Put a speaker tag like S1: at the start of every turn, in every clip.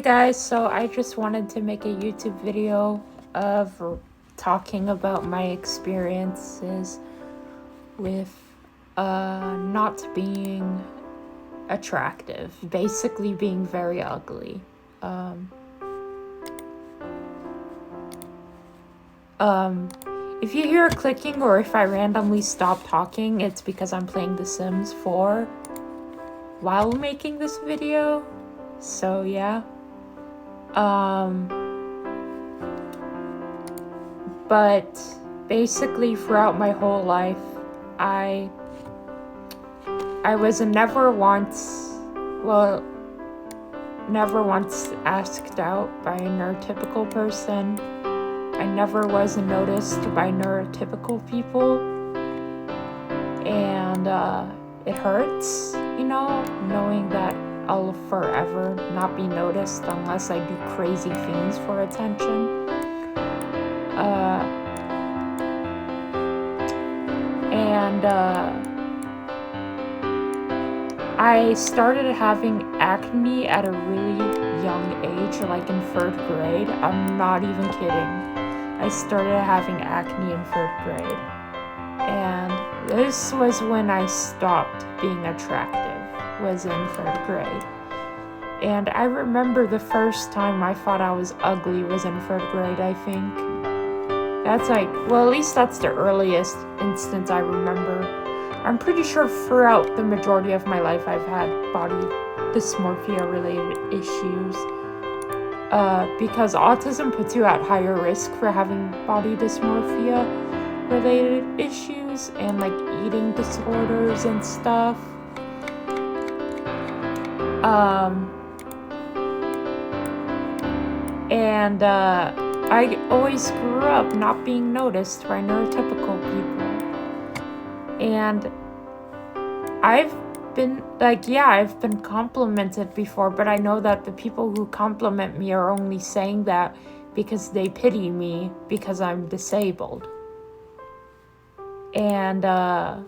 S1: guys, so I just wanted to make a YouTube video of talking about my experiences with not being attractive, basically being very ugly. If you hear clicking or if I randomly stop talking, it's because I'm playing The Sims 4 while making this video. So yeah. But basically throughout my whole life, I was never once asked out by a neurotypical person. I never was noticed by neurotypical people, and it hurts, knowing that I'll forever not be noticed unless I do crazy things for attention. I started having acne at a really young age, like in 3rd grade. I'm not even kidding. I started having acne in 3rd grade. And this was when I stopped being attractive, was in 3rd grade. And I remember the first time I thought I was ugly was in 3rd grade, I think. That's at least that's the earliest instance I remember. I'm pretty sure throughout the majority of my life I've had body dysmorphia related issues. Because autism puts you at higher risk for having body dysmorphia related issues and like eating disorders and stuff. I always grew up not being noticed by neurotypical people. And I've been complimented before, but I know that the people who compliment me are only saying that because they pity me because I'm disabled. And I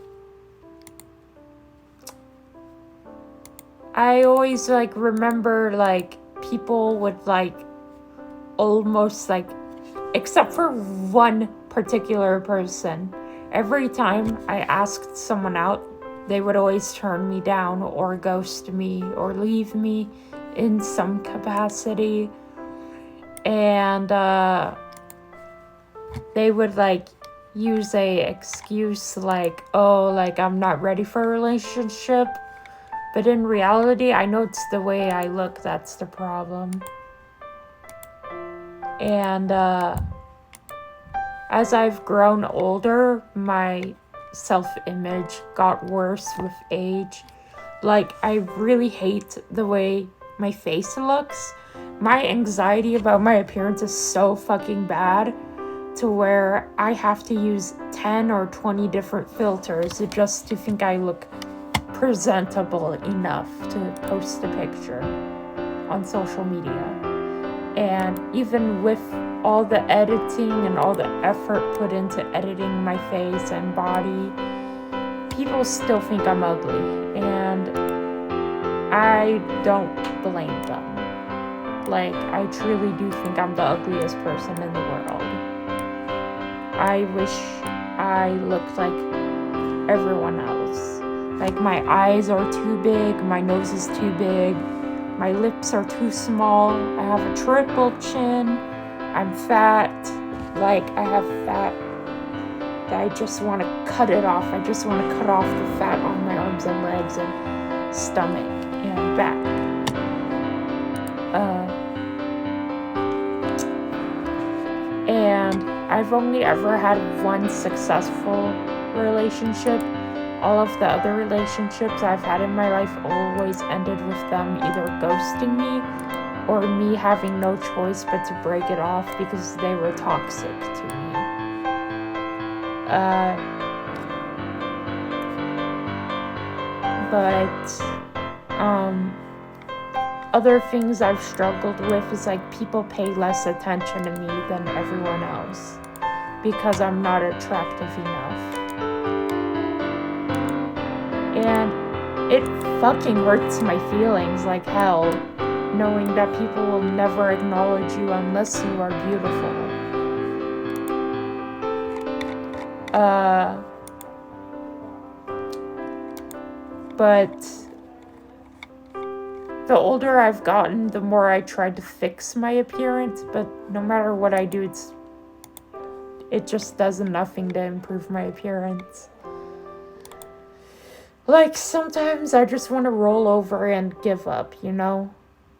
S1: always remember people would almost except for one particular person, every time I asked someone out, they would always turn me down or ghost me or leave me in some capacity. And they would use a excuse I'm not ready for a relationship. But in reality, I know it's the way I look that's the problem. And as I've grown older, my self-image got worse with age. I really hate the way my face looks. My anxiety about my appearance is so fucking bad to where I have to use 10 or 20 different filters just to think I look presentable enough to post a picture on social media. And even with all the editing and all the effort put into editing my face and body, people still think I'm ugly, and I don't blame them. I truly do think I'm the ugliest person in the world. I wish I looked like everyone else. My eyes are too big, my nose is too big, my lips are too small, I have a triple chin, I'm fat, I have fat that I just want to cut it off. I just want to cut off the fat on my arms and legs and stomach and back. And I've only ever had one successful relationship. All of the other relationships I've had in my life always ended with them either ghosting me or me having no choice but to break it off because they were toxic to me. Other things I've struggled with is people pay less attention to me than everyone else because I'm not attractive enough. And it fucking hurts my feelings like hell knowing that people will never acknowledge you unless you are beautiful. But the older I've gotten, the more I try to fix my appearance, but no matter what I do, it just does nothing to improve my appearance. Like, sometimes I just want to roll over and give up,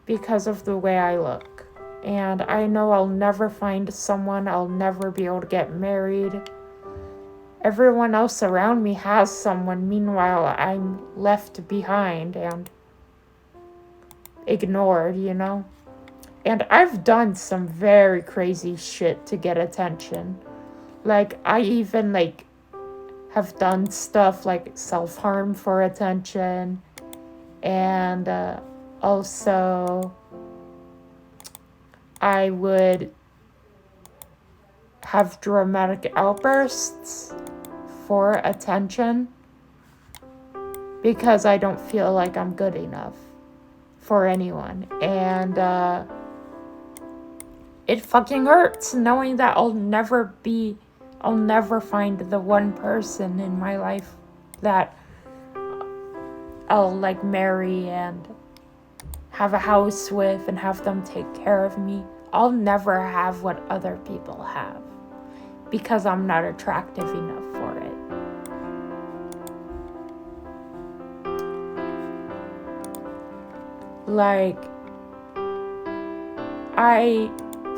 S1: because of the way I look. And I know I'll never find someone, I'll never be able to get married. Everyone else around me has someone, meanwhile I'm left behind and ignored, And I've done some very crazy shit to get attention. Like, I even, have done stuff like self-harm for attention. And also, I would have dramatic outbursts for attention because I don't feel like I'm good enough for anyone. And it fucking hurts knowing that I'll never find the one person in my life that I'll marry and have a house with and have them take care of me. I'll never have what other people have because I'm not attractive enough for it.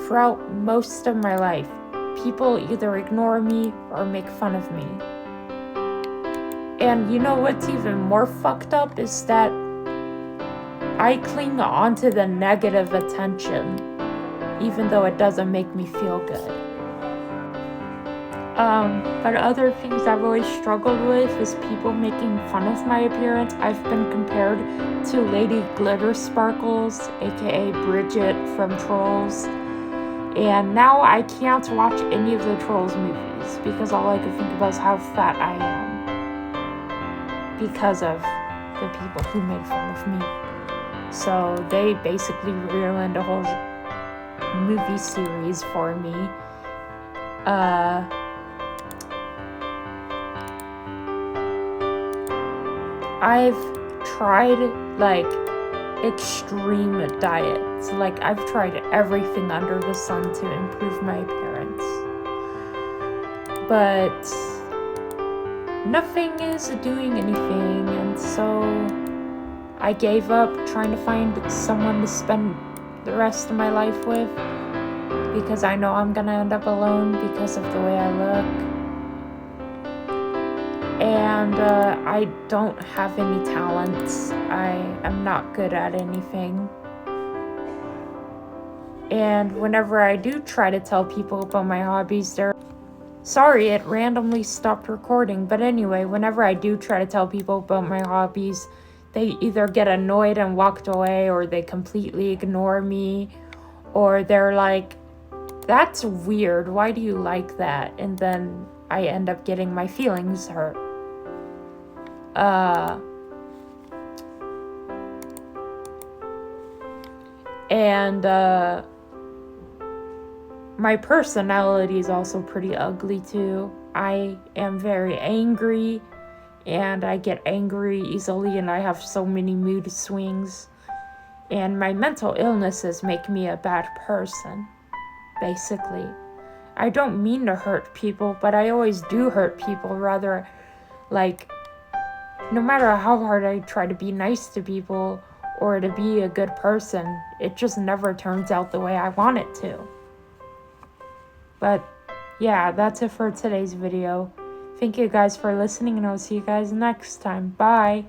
S1: Throughout most of my life, people either ignore me or make fun of me. And you know what's even more fucked up is that I cling on to the negative attention, even though it doesn't make me feel good. But other things I've always struggled with is people making fun of my appearance. I've been compared to Lady Glitter Sparkles, aka Bridget from Trolls. And now I can't watch any of the Trolls movies because all I can think about is how fat I am because of the people who made fun of me. So they basically ruined a whole movie series for me. I've tried extreme diets. I've tried everything under the sun to improve my appearance. But nothing is doing anything, and so I gave up trying to find someone to spend the rest of my life with because I know I'm gonna end up alone because of the way I look. And I don't have any talents. I am not good at anything. And whenever I do try to tell people about my hobbies, sorry, it randomly stopped recording. But anyway, whenever I do try to tell people about my hobbies, they either get annoyed and walked away, or they completely ignore me, or they're like, that's weird, why do you like that? And then I end up getting my feelings hurt. My personality is also pretty ugly too. I am very angry, and I get angry easily, and I have so many mood swings. And my mental illnesses make me a bad person, basically. I don't mean to hurt people, but I always do hurt people, rather, no matter how hard I try to be nice to people or to be a good person, it just never turns out the way I want it to. But yeah, that's it for today's video. Thank you guys for listening, and I'll see you guys next time. Bye!